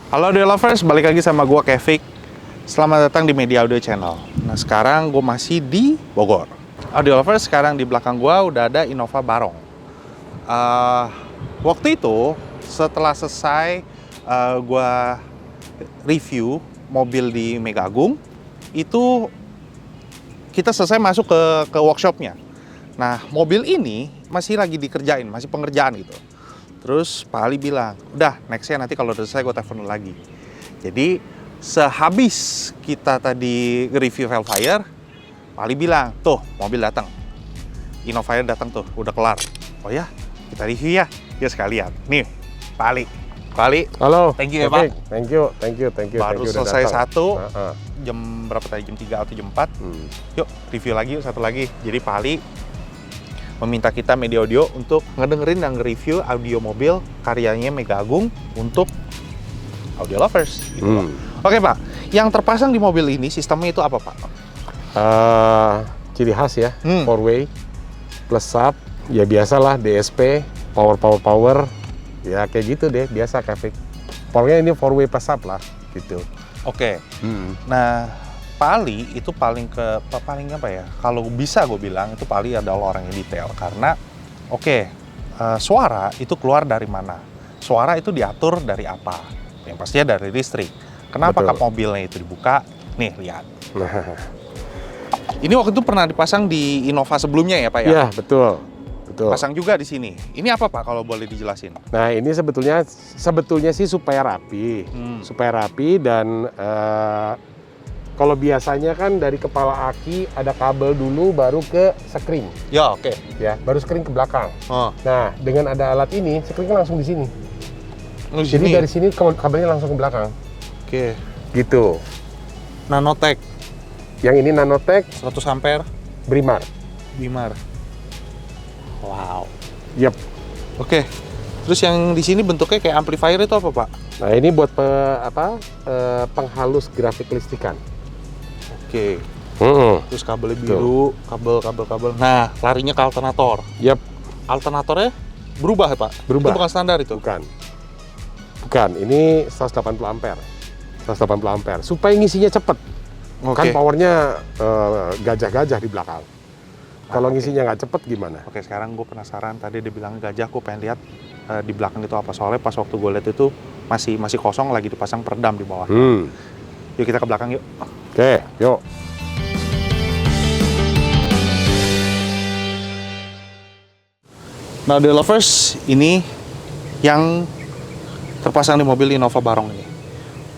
Halo audio lovers, balik lagi sama gua Kevik. Selamat datang di Media Audio Channel. Nah sekarang gue masih di Bogor. Audio lovers, sekarang di belakang gua udah ada Innova Barong. Waktu itu setelah selesai gua review mobil di Mega Agung, itu kita selesai masuk ke workshopnya. Nah mobil ini masih lagi dikerjain, masih pengerjaan gitu. Terus Pak Ali bilang, udah nextnya nanti kalau udah selesai gue telepon lagi. Jadi sehabis kita tadi review Velfire, Pak Ali bilang, tuh mobil datang, Innova datang tuh, udah kelar. Oh ya, kita review ya, ya sekalian. Nih, Pak Ali. Pak Ali, halo. Thank you ya Pak. Thank you. Baru selesai satu, jam berapa tadi? Jam 3 atau jam 4. Yuk, review lagi yuk, satu lagi. Jadi Pak Ali meminta kita Media Audio untuk ngedengerin dan nge-review audio mobil karyanya Mega Agung untuk audio lovers gitu Pak. Oke Pak, yang terpasang di mobil ini sistemnya itu apa Pak? Ciri khas ya, 4-way plus sub, ya biasalah DSP, power, ya kayak gitu deh, biasa Kevik. Pokoknya ini 4-way plus sub lah, gitu. Oke. Nah, Pak Ali itu paling apa ya? Kalau bisa gue bilang itu Pak Ali adalah orang yang detail karena suara itu keluar dari mana? Suara itu diatur dari apa? Yang pastinya dari listrik. Kenapa kap mobilnya itu dibuka? Nih, lihat. Ini waktu itu pernah dipasang di Innova sebelumnya ya, Pak ya? Iya, betul. Pasang juga di sini. Ini apa Pak kalau boleh dijelasin? Nah, ini sebetulnya sih supaya rapi. Supaya rapi dan kalau biasanya kan dari kepala aki ada kabel dulu baru ke sekring. Ya, oke. Ya, baru sekring ke belakang. Nah, dengan ada alat ini, sekringnya langsung di sini. Jadi dari sini kabelnya langsung ke belakang. Oke. Gitu. Nanotech. Yang ini Nanotech 100 ampere. Brimar. Wow. Yep. Oke. Terus yang di sini bentuknya kayak amplifier itu apa, Pak? Nah, ini buat penghalus grafik listrikan. Oke. Terus kabelnya biru, kabel. Nah, larinya ke alternator. Yep. Alternatornya berubah ya, Pak? Berubah. Itu bukan standar itu? Bukan. Ini 180 ampere. 180 ampere. Supaya ngisinya cepet. Kan powernya gajah-gajah di belakang. Kalau ngisinya nggak cepet gimana? Oke, sekarang gue penasaran. Tadi dia bilang gajah, gue pengen lihat di belakang itu apa. Soalnya pas waktu gue lihat itu masih kosong, lagi dipasang peredam di bawah. Yuk kita ke belakang yuk. Oke, yuk. Nah, The Lovers, ini yang terpasang di mobil Innova Barong ini.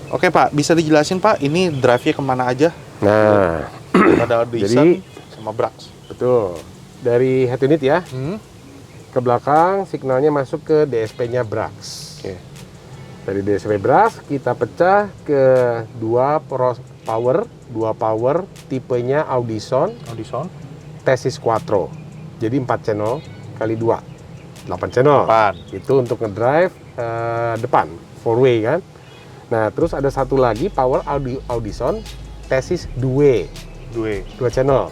Oke Pak, bisa dijelasin Pak, ini drive-nya kemana aja? Nah, ada Audison sama Brax. Betul. Dari head unit ya, ke belakang signalnya masuk ke DSP-nya Brax. Oke. Dari DSP Brax kita pecah ke dua power tipenya Audison Tesis Quattro. Jadi 4 channel kali 2, 8 channel. Itu untuk ngedrive depan, 4-way kan. Nah, terus ada satu lagi power Audison Tesis 2 channel.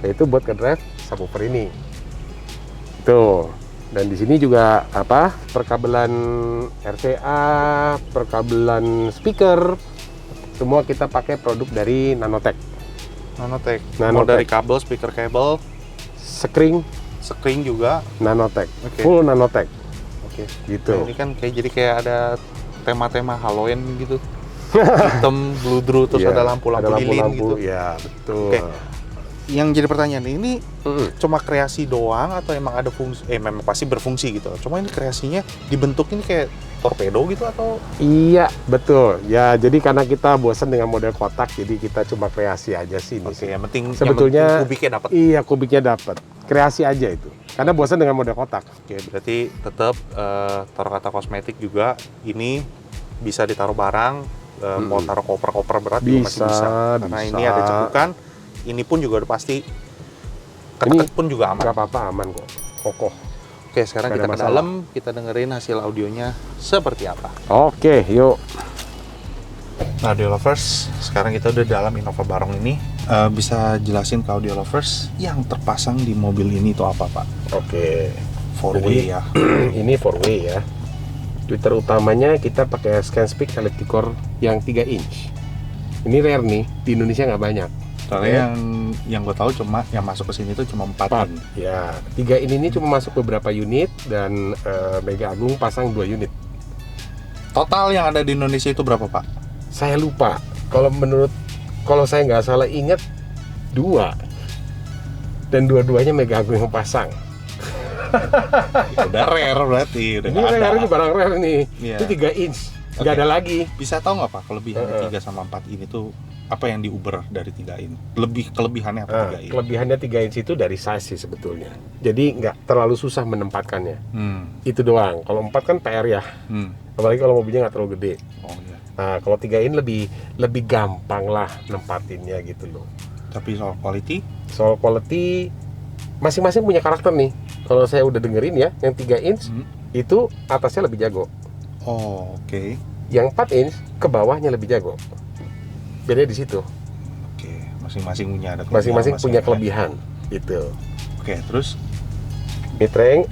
Itu buat ngedrive subwoofer ini. Tuh. Dan di sini juga perkabelan RCA, perkabelan speaker, semua kita pakai produk dari Nanotech. Mau dari kabel, speaker kabel, sekring juga Nanotech. Full Nanotech. Oke. Gitu. Nah, ini kan kayak ada tema-tema Halloween gitu. Hitam, bludru, terus ada lampu-lampu lilin gitu. Ya, betul. Oke. Yang jadi pertanyaan ini cuma kreasi doang atau emang ada fungsi? Memang pasti berfungsi gitu. Cuma ini kreasinya dibentuk ini kayak torpedo gitu atau? Iya, betul. Ya, jadi karena kita bosan dengan model kotak, jadi kita cuma kreasi aja sih. Oke, yang penting sebetulnya kubiknya dapat. Iya, kubiknya dapat. Kreasi aja itu. Karena bosan dengan model kotak. Oke, berarti tetap taruh kata kosmetik juga ini bisa ditaruh barang, mau taruh koper-koper berat juga masih bisa. Karena ini ada cekukan, ini pun juga udah pasti ketek pun juga aman. Gak apa-apa, aman kok, kokoh. Oke, sekarang kita ke dalam, kita dengerin hasil audionya seperti apa. Oke, yuk. Nah, audio lovers, sekarang kita udah dalam Innova Barong ini. Bisa jelasin ke audio lovers yang terpasang di mobil ini itu apa, Pak? Oke. 4-way ya. Ini 4-way ya. Tweeter utamanya kita pakai ScanSpeak Ellipticore yang 3 inch. Ini rare nih, di Indonesia nggak banyak. Soalnya yang gue tahu cuma yang masuk ke sini itu cuma 4 in. Ya, 3 in ini cuma masuk beberapa unit dan Mega Agung pasang 2 unit. Total yang ada di Indonesia itu berapa, Pak? Saya lupa. Kalau saya nggak salah ingat 2. Dan dua-duanya Mega Agung yang pasang. Udah rare berarti, udah Ini nggak ada. rare, ini barang rare nih. Iya. Itu 3 inch. Nggak Oke. ada lagi. Bisa tahu nggak Pak kelebihan 3 sama 4 in itu apa yang diuber dari 3 in? Kelebihannya apa 3 in? Kelebihannya 3 inch itu dari size sih sebetulnya. Jadi nggak terlalu susah menempatkannya. Hmm. Itu doang. Kalau 4 kan PR ya. Apalagi kalau mobilnya nggak terlalu gede. Oh iya. Nah, kalau 3 in lebih gampang lah nempatinnya gitu loh. Tapi soal quality? Soal quality masing-masing punya karakter nih. Kalau saya udah dengerin ya, yang 3 inch itu atasnya lebih jago. Oh, oke. Yang 4 inch ke bawahnya lebih jago. Bedanya di situ. Oke, masing-masing punya ada Masing-masing punya masing-masing. kelebihan gitu. Oke, terus Mid-range,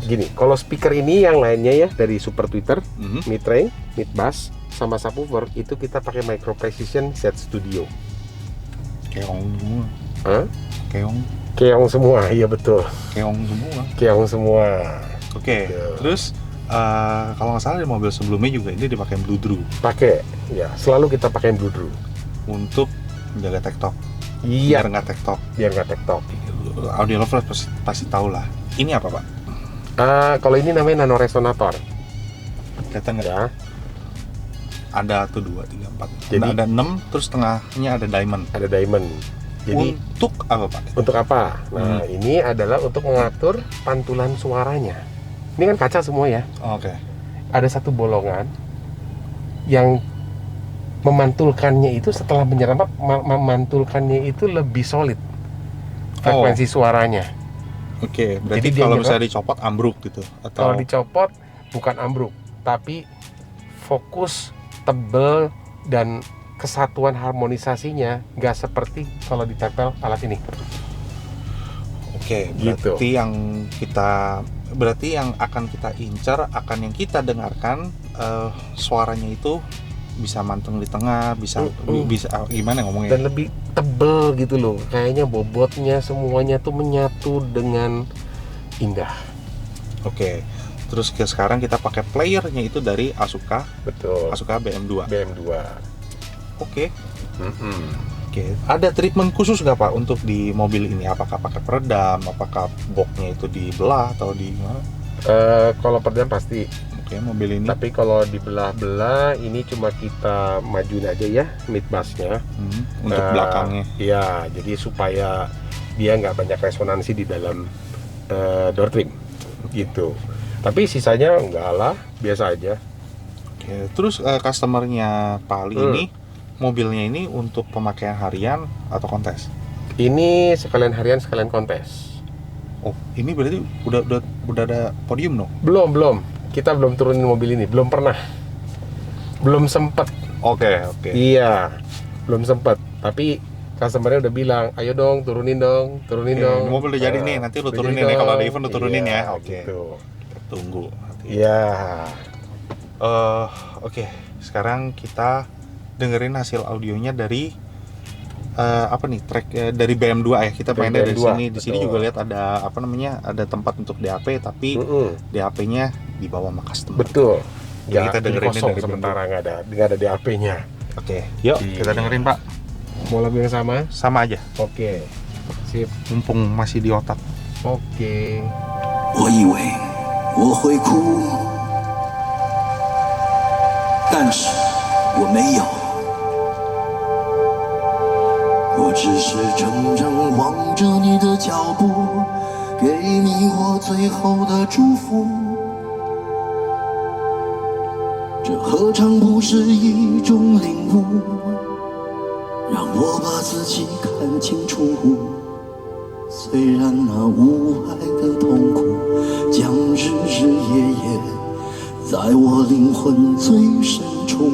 gini, kalau speaker ini yang lainnya ya dari Super Tweeter, mid-range, mid-bass, sama subwoofer itu kita pakai Micro Precision Z Studio. keong semua. Hah? Keong Semua, iya betul. semua. Keong semua. Oke, terus kalau nggak salah di mobil sebelumnya juga ini dipakai Blue Pakai, ya selalu kita pakai Blue Drew. untuk menjaga tektok. Iya, Biar nggak tektok. biar nggak tektok. Audio lovers pasti tahu lah. Ini apa Pak? Kalau ini namanya nano resonator. Kelihatan nggak? Ya, Ada tuh 2, 3, 4. Jadi- ada 6, terus tengahnya ada diamond. ada diamond. Jadi Untuk apa Pak? untuk apa? Nah, ini adalah untuk mengatur pantulan suaranya. Ini kan kaca semua ya. Oke. Ada satu bolongan yang memantulkannya itu setelah menyerap memantulkannya itu lebih solid frekuensi suaranya. Oke, berarti Jadi dia kalau nyerap- misalnya dicopot ambruk gitu Kalau atau dicopot bukan ambruk, tapi fokus, tebel, dan kesatuan harmonisasinya nggak seperti kalau ditempel alat ini. Oke, Gitu. berarti yang akan kita incar, akan yang kita dengarkan suaranya itu bisa mantung di tengah, bisa gimana ngomongnya? Dan lebih tebel gitu loh, kayaknya bobotnya semuanya tuh menyatu dengan indah. Oke. Terus sekarang kita pakai playernya itu dari Asuka Betul. BM2. BM2. Oke. Oke. Ada treatment khusus nggak Pak untuk di mobil ini? Apakah pakai peredam? Apakah boxnya itu dibelah atau di mana? Kalau peredam pasti, Oke, mobil ini. tapi kalau dibelah-belah ini cuma kita majuin aja ya mid bassnya. Untuk belakangnya. Iya, jadi supaya dia nggak banyak resonansi di dalam door trim gitu. Tapi sisanya enggak lah, biasa aja. Oke. Terus customernya Pak Ali ini mobilnya ini untuk pemakaian harian atau kontes? Ini sekalian harian, sekalian kontes. Oh, ini berarti udah ada podium dong? Belum. Kita belum turunin mobil ini, belum pernah. Belum sempet. Oke. Iya, belum sempet. Tapi customernya udah bilang, ayo dong, turunin dong. Mobil udah jadi nih, nanti lu udah turunin jadi ya, kalau ada dong. event lu turunin Iya, ya. Oke. Gitu. Kita tunggu nanti. Iya. Oke. Sekarang kita dengerin hasil audionya dari apa nih track dari BM2 ya. Kita Dari mainnya dari BM2, sini. Di sini betul. juga lihat ada apa namanya? Ada tempat untuk DAP tapi DAP-nya dibawa sama customer. Betul. Jadi Ya, kita ini dengerin kosong dari sementara nggak ada DAP-nya. Oke. Yuk, kita dengerin Pak. Mau lagu yang sama? Sama aja. Oke. Sip. Mumpung masih di otak. Oke. 我以为我会哭，但是我没有，我只是怔怔望着你的脚步，给你我最后的祝福。这何尝不是一种领悟，让我把自己看清楚。虽然那无爱的痛苦将日日夜夜在我灵魂最深处，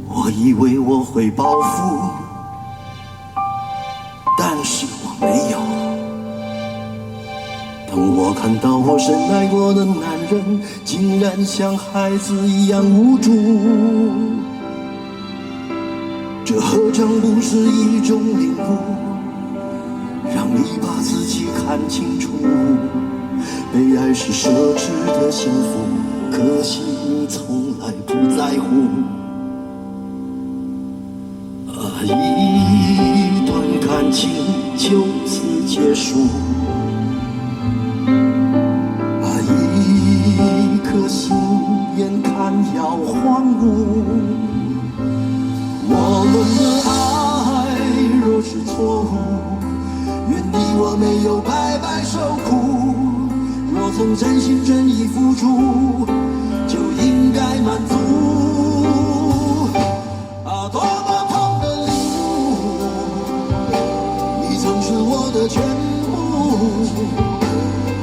我以为我会报复，但是我没有。等我看看到我深爱过的男人，竟然像孩子一样无助，这何尝不是一种领悟？让你把自己看清楚，被爱是奢侈的幸福，可惜你从来不在乎。一段感情就此结束，一颗心眼看要荒芜。我们的爱若是错误，愿你我没有白白受苦。若曾真心真意付出，就应该满足。多么痛的领悟，你曾是我的全部，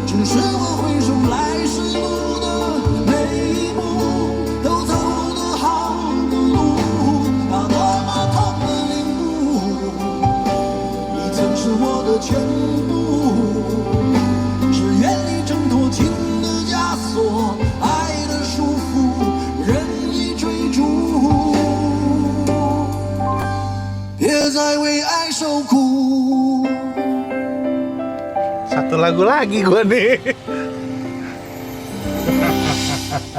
只是我回首来时路的每一步，都走得好的路。多么痛的领悟，你曾是我的全部，只愿你挣脱情的枷锁，爱的束缚，任意追逐。别再为爱受苦。 Satu lagu lagi gue nih.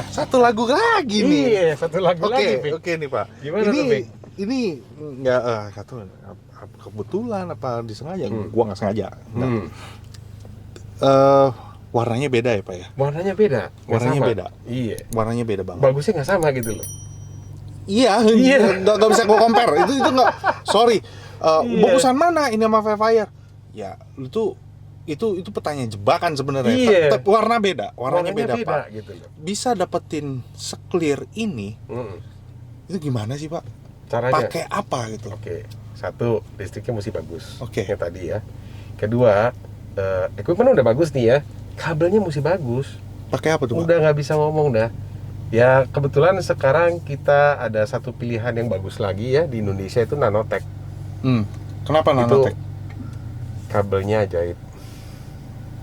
Satu lagu lagi nih. Iya, satu lagu lagi. Oke nih Pak. Gimana tuh, Pik? Ini nggak satu kebetulan apa disengaja? Gua nggak sengaja. Warnanya beda ya Pak ya? Warnanya beda. Warnanya beda. Iya. Warnanya beda banget. Bagusnya nggak sama gitu loh. Iya, nggak bisa gue compare. Itu nggak. Sorry. Bagusan mana ini sama Fire? Ya, itu pertanyaan jebakan sebenarnya. Iya. Tapi warnanya beda Pak. Gitu loh. Bisa dapetin se-clear ini, itu gimana sih Pak? Caranya? Pakai apa gitu? Oke, satu, listriknya mesti bagus. Oke. Yang tadi ya. Kedua, equipment udah bagus nih ya. Kabelnya mesti bagus. Pakai apa tuh Pak? Udah nggak bisa ngomong dah. Ya kebetulan sekarang kita ada satu pilihan yang bagus lagi ya di Indonesia, itu Nanotech. Kenapa Nanotech? Kabelnya ajaib.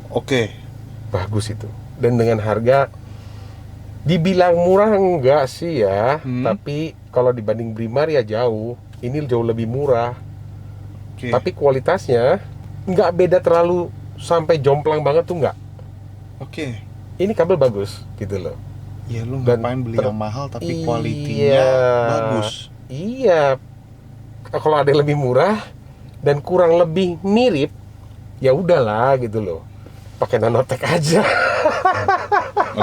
Oke. Bagus itu. Dan dengan harga dibilang murah enggak sih ya, tapi kalau dibanding Brimar ya jauh. Ini jauh lebih murah. Oke. Tapi kualitasnya nggak beda terlalu sampai jomplang banget tuh nggak. Oke. Ini kabel bagus gitu loh. Ya lu Dan ngapain beli yang mahal tapi Iya. kualitinya bagus. Iya. Kalau ada yang lebih murah dan kurang lebih mirip, ya udahlah gitu loh. Pakai Nanotech aja.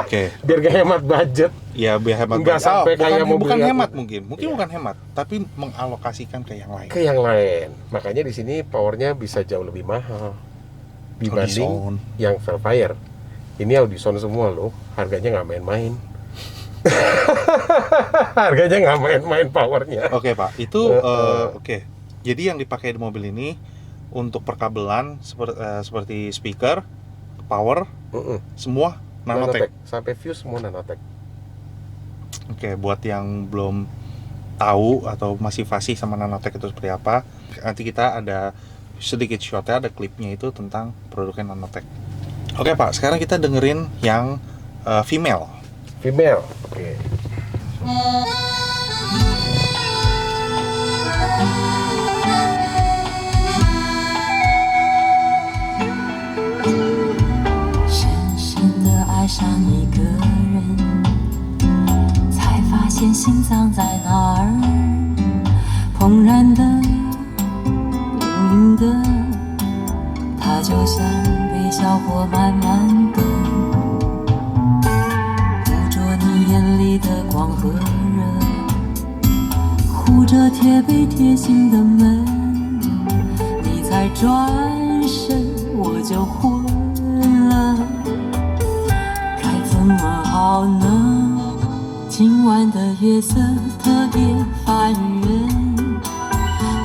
Oke. Biar gak hemat budget. Ya biar hemat. Nggak sampai kayak mobil bukan yang- hemat mungkin bukan hemat, tapi mengalokasikan ke yang lain. Ke yang lain. Makanya di sini powernya bisa jauh lebih mahal dibanding Audison. yang Velfire. Ini Audison semua loh. Harganya nggak main-main. Harganya nggak main-main powernya. Oke Pak, itu oke. Jadi yang dipakai di mobil ini untuk perkabelan seperti speaker, power, semua Nanotech. Sampai fuse semua Nanotech. Oke, buat yang belum tahu atau masih fasih sama Nanotech itu seperti apa, nanti kita ada sedikit shotnya, ada klipnya itu tentang produknya Nanotech. Oke Pak, sekarang kita dengerin yang female. Female. Oke.爱上一个人，才发现心脏在哪儿，怦然的、隐隐的，它就像被小火慢慢的捕捉你眼里的光和热，护着贴背贴心的门，你才转身我就昏了。怎么好呢？今晚的月色特别烦人，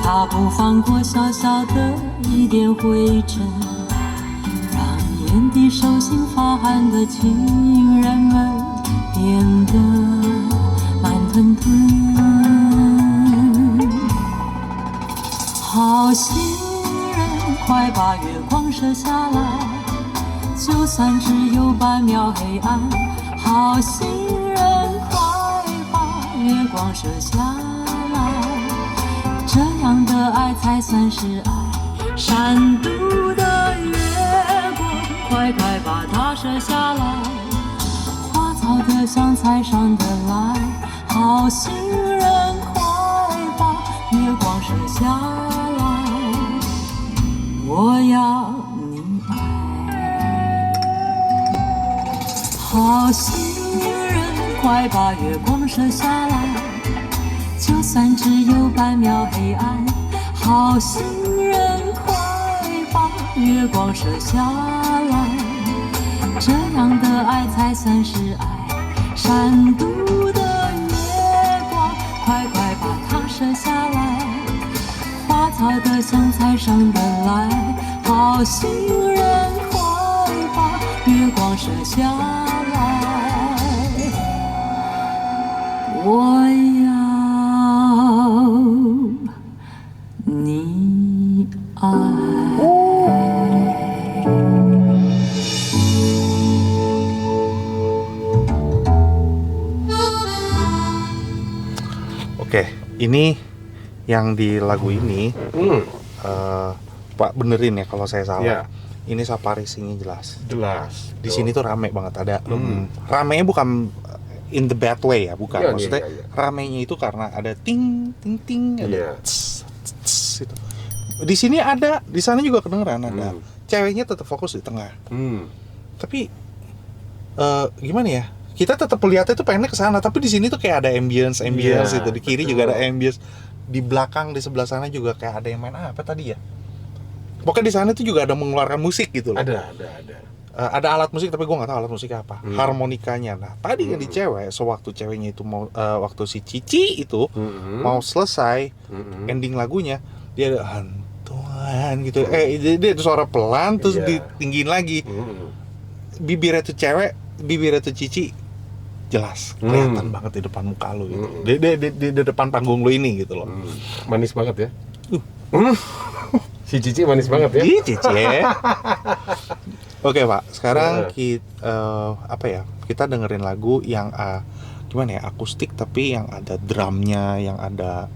它不放过小小的一点灰尘，让眼底手心发寒的情人们变得慢吞吞。好心人，快把月光射下来，就算只有半秒黑暗，好心人快把月光射下来，这样的爱才算是爱。闪度的月光，快快把它射下来，花草的香菜上的来，好心人快把月光射下来，我要你爱。好心人快把月光射下来，就算只有半秒黑暗，好心人快把月光射下来，这样的爱才算是爱。闪度的月光，快快把它射下来，花草的香菜上的来，好心人快把月光射下来，我要你爱。Oke, ini yang di lagu ini, Pak benerin ya kalau saya salah. Iya. Ini Safari Singnya jelas. Jelas. Di sini tuh rame banget, ada ramenya bukan in the bad way ya, bukan. Iya, Maksudnya iya. ramenya itu karena ada ting ting ting, ada Iya. tss, tss, tss, itu. Di sini ada, di sana juga kedengeran ada. Ceweknya tetap fokus di tengah. Tapi gimana ya? Kita tetap lihatnya tuh pengennya ke sana, tapi di sini tuh kayak ada ambience Iya, itu. Di kiri betul. juga ada ambience. Di belakang di sebelah sana juga kayak ada yang main apa tadi ya? Pokoknya di sana tuh juga ada mengeluarkan musik gitu loh. Ada. Ada alat musik tapi gue nggak tahu alat musiknya apa. Harmonikanya. Nah tadi kan di cewek, sewaktu ceweknya itu mau waktu si Cici itu mau selesai ending lagunya, dia ada hantuan gitu. Dia ada suara pelan terus Iya. ditinggiin lagi. Bibirnya tuh cewek, bibirnya tuh Cici jelas kelihatan banget di depan muka lu gitu. Di depan panggung lu ini gitu loh. Manis banget ya. Si Cici manis banget ya. Ih, Cici ya. Oke Pak, sekarang kita dengerin lagu yang gimana ya, akustik tapi yang ada drumnya, yang ada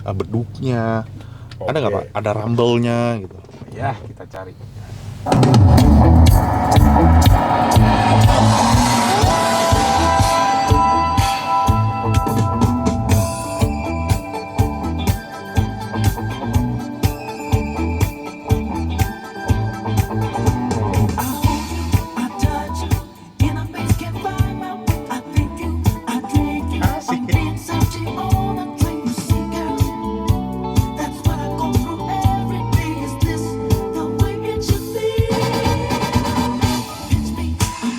beduknya. Ada nggak Pak? Ada rumble-nya gitu. Ya, kita cari. It's me, I'm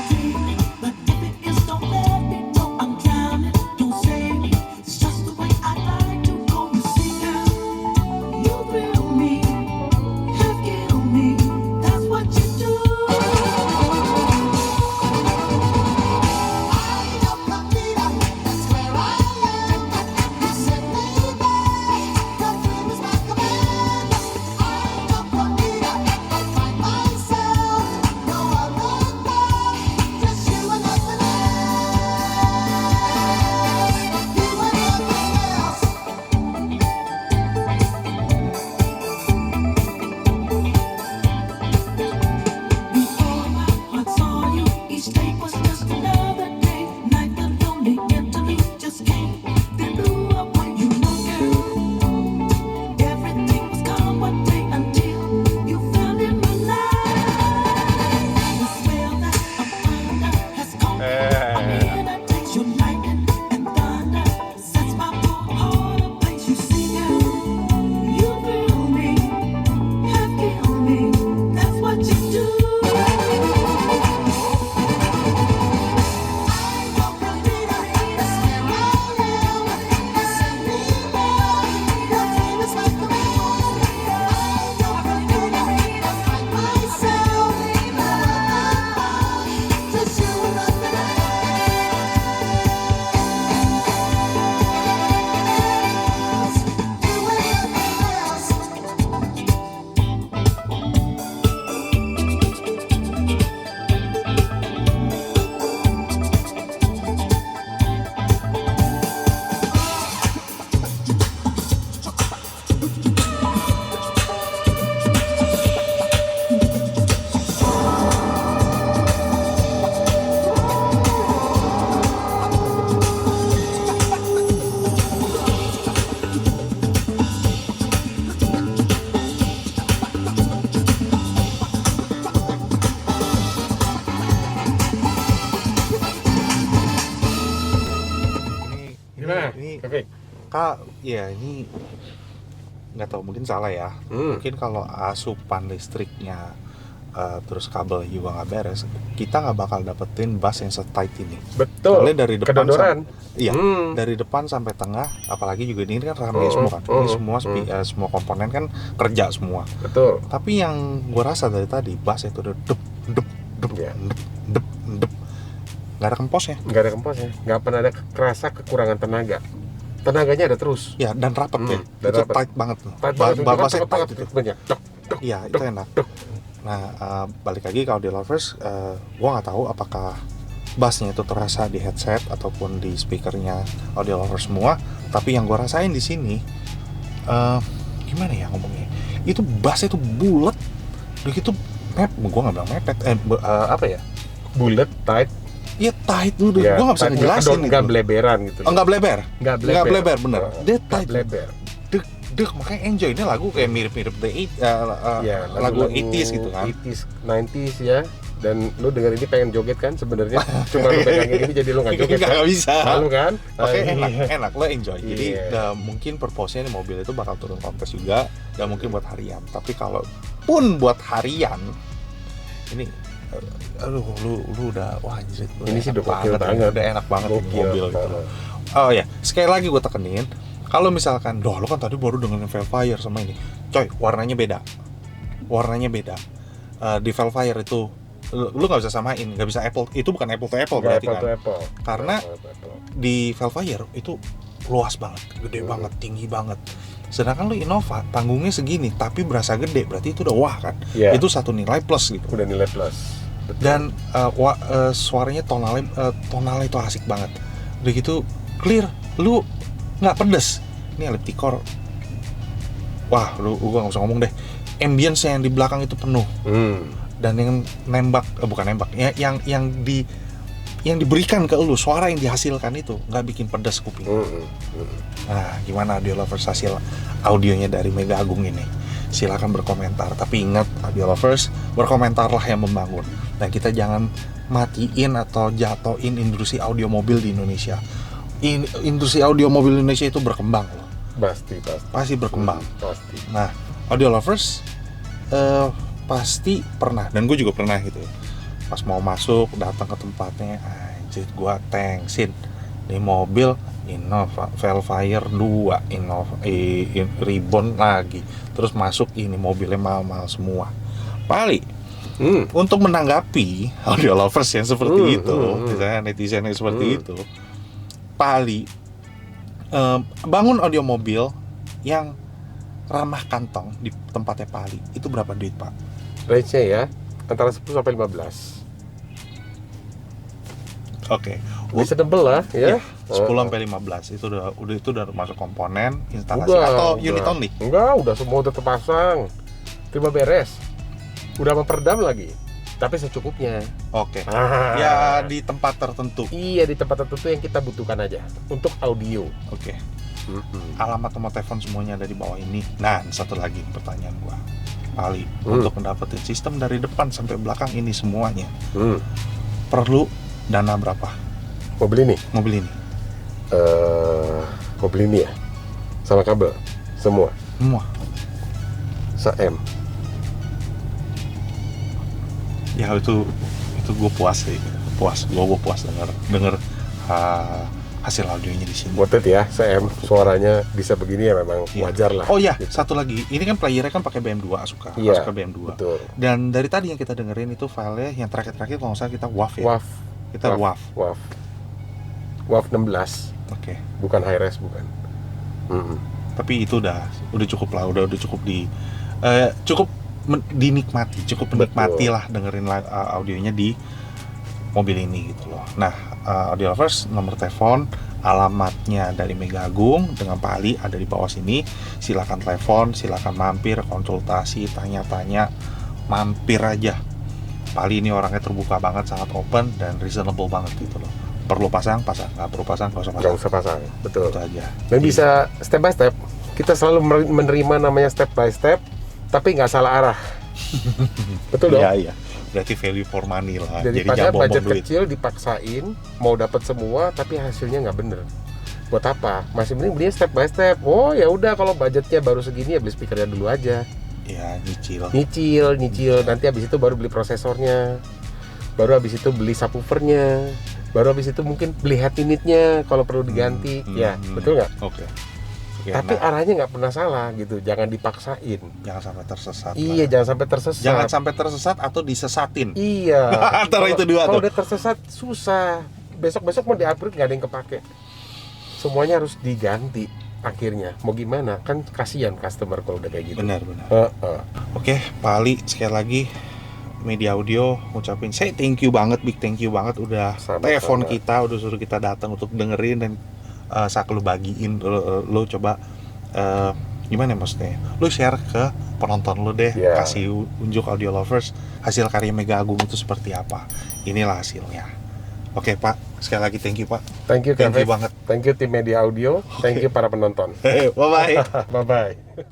ini Kevin. Kak, ya ini nggak tahu, mungkin salah ya. Mungkin kalau asupan listriknya terus kabel juga nggak beres, kita nggak bakal dapetin bass yang setight ini. Betul. Soalnya dari depan Kedodoran. iya, dari depan sampai tengah, apalagi juga ini kan rame semua kan. Ini semua semua komponen kan kerja semua. Betul. Tapi yang gua rasa dari tadi bass itu udah dep dep dep Ya. dep dep, nggak ada kemposnya. Nggak ada kempos ya, nggak pernah ada kerasa kekurangan tenaga. Tenaganya ada terus. Ya, dan rapet ya. dan Itu rapet. tight banget tuh. Tight banget, Bassnya cepet banget tight itu. banyak. Dok, dok. Iya, itu enak. Nah, balik lagi ke audio lovers, gua nggak tahu apakah bassnya itu terasa di headset ataupun di speakernya audio lovers semua. Tapi yang gua rasain di sini, gimana ya ngomongnya? Itu bassnya itu bulat, begitu gua nggak bilang mepet, apa ya? Bulat, tight. Iya tight tuh, Ya, gua nggak bisa tight, ngejelasin itu. nggak beleberan gitu. Oh, nggak bleber, Nggak nggak bleber bener. Dia Nggak tight, bleber. dek makanya enjoy. Ini lagu kayak mirip-mirip Ya, lagu 80s gitu kan. 80s, 90s ya. Dan lu denger ini pengen joget kan sebenarnya. Cuma lu pegangin ini jadi lu nggak joget kan? Nggak bisa. Malu kan? Oke, Iya. enak, lo enjoy. Jadi Iya. mungkin purpose-nya di mobil itu bakal turun kontes juga, dan mungkin buat harian. Tapi kalau pun buat harian, ini, aduh, lu udah, wah anjir, Ini sih udah gokil ya. banget. Udah enak banget ini Gokil. mobil gitu loh. Oh ya, sekali lagi gue tekenin, kalau misalkan, lo kan tadi baru dengerin Velfire sama ini, coy, warnanya beda. Di Velfire itu lu nggak bisa samain, nggak bisa apple, itu bukan apple to apple Nggak berarti apple kan. to apple. Karena Nggak apple to apple. di Velfire itu luas banget, gede banget, tinggi banget. Sedangkan lu Innova panggungnya segini tapi berasa gede, berarti itu udah wah kan. Iya. Itu satu nilai plus gitu. Udah nilai plus. Betul. Dan suaranya tonalnya itu asik banget. Udah gitu clear, lu nggak pedes. Ini ellipticore, wah gua nggak usah ngomong deh. Ambience yang di belakang itu penuh. Dan yang bukan nembak ya, yang diberikan ke lu, suara yang dihasilkan itu nggak bikin pedas kuping. Nah, gimana audio lovers hasil audionya dari Mega Agung ini? Silakan berkomentar. Tapi ingat, audio lovers, berkomentarlah yang membangun. Dan kita jangan matiin atau jatoin industri audio mobil di Indonesia. Industri audio mobil Indonesia itu berkembang loh. Pasti berkembang. Pasti. Nah, audio lovers pasti pernah, dan gue juga pernah gitu ya. Pas mau masuk, datang ke tempatnya, anjir gue thanksin. Ini mobil Innova Velfire 2, Innova Ribbon lagi. Terus masuk, ini mobilnya mahal-mahal semua. Pali, untuk menanggapi audio lovers yang seperti itu, misalnya netizen yang seperti itu, Pali, bangun audio mobil yang ramah kantong di tempatnya Pali, itu berapa duit, Pak? Range-nya ya antara 10 sampai 15. Oke. Reasonable lah ya. 10 sampai 15 itu udah masuk komponen, instalasi Udah, atau udah. unit only. Enggak, udah semua udah terpasang. Terima beres. Udah memperdam lagi. Tapi secukupnya. Oke. Ah. Ya di tempat tertentu. Iya, di tempat tertentu yang kita butuhkan aja untuk audio. Oke. Alamat nomor telepon semuanya ada di bawah ini. Nah, satu lagi pertanyaan gua. Pali, untuk mendapatkan sistem dari depan sampai belakang ini semuanya, perlu dana berapa? Mobil ini? Mobil ini? Mobil ini ya? Sama kabel? Semua? Semua. Se-M. Ya itu gue puas sih. Gue puas denger hasil audionya di sini. Worth it ya, se-M. Suaranya bisa begini ya memang wajar lah. Oh iya, gitu. satu lagi. Ini kan playernya kan pakai BM2 Asuka. Iya, Asuka BM2. Betul. Dan dari tadi yang kita dengerin itu filenya yang terakhir kalau nggak salah kita WAV ya. WAV. Kita WAV. WAV 16. Oke. Bukan high res, bukan. Tapi itu udah cukup lah, udah cukup dinikmati, cukup menikmati lah dengerin audionya di mobil ini gitu loh. Nah, audio lovers, nomor telepon, alamatnya dari Mega Agung dengan Pak Ali ada di bawah sini. Silakan telepon, silakan mampir, konsultasi, tanya-tanya, mampir aja. Pak Ali ini orangnya terbuka banget, sangat open dan reasonable banget gitu loh. Perlu pasang, nggak perlu pasang, nggak usah pasang. Nggak usah pasang, betul. Itu aja. Dan bisa step by step. Kita selalu menerima namanya step by step, tapi nggak salah arah. Betul dong? Iya. Berarti value for money lah. Jadi Daripada jangan budget buang duit. kecil dipaksain mau dapat semua tapi hasilnya nggak bener. Buat apa? Masih mending belinya step by step. Oh ya udah, kalau budgetnya baru segini ya beli speakernya dulu aja. Ya, nyicil. Nyicil. Nanti habis itu baru beli prosesornya. Baru habis itu beli subwoofernya. Baru habis itu mungkin beli head unitnya kalau perlu diganti. Ya, betul nggak? Oke. Tapi arahnya nggak pernah salah gitu. Jangan dipaksain. Jangan sampai tersesat. Iya, jangan sampai tersesat. Jangan sampai tersesat atau disesatin. Iya. Antara itu dua Kalau tuh. udah tersesat susah. Besok-besok mau di-upgrade nggak ada yang kepake. Semuanya harus diganti akhirnya. Mau gimana? Kan kasihan customer kalau udah kayak gitu. Benar. Oke, Pak Ali, sekali lagi Media Audio ngucapin saya thank you banget, big thank you banget udah Sama-sama. telepon kita, udah suruh kita datang untuk dengerin dan lu bagiin, lu coba gimana ya maksudnya? Lu share ke penonton lu deh, Yeah. kasih unjuk audio lovers hasil karya Mega Agung itu seperti apa. Inilah hasilnya. Oke, Pak, sekali lagi thank you, Pak. Thank you Thank you Kevin. banget. Thank you tim Media Audio. Thank you para penonton. Bye bye. Bye bye.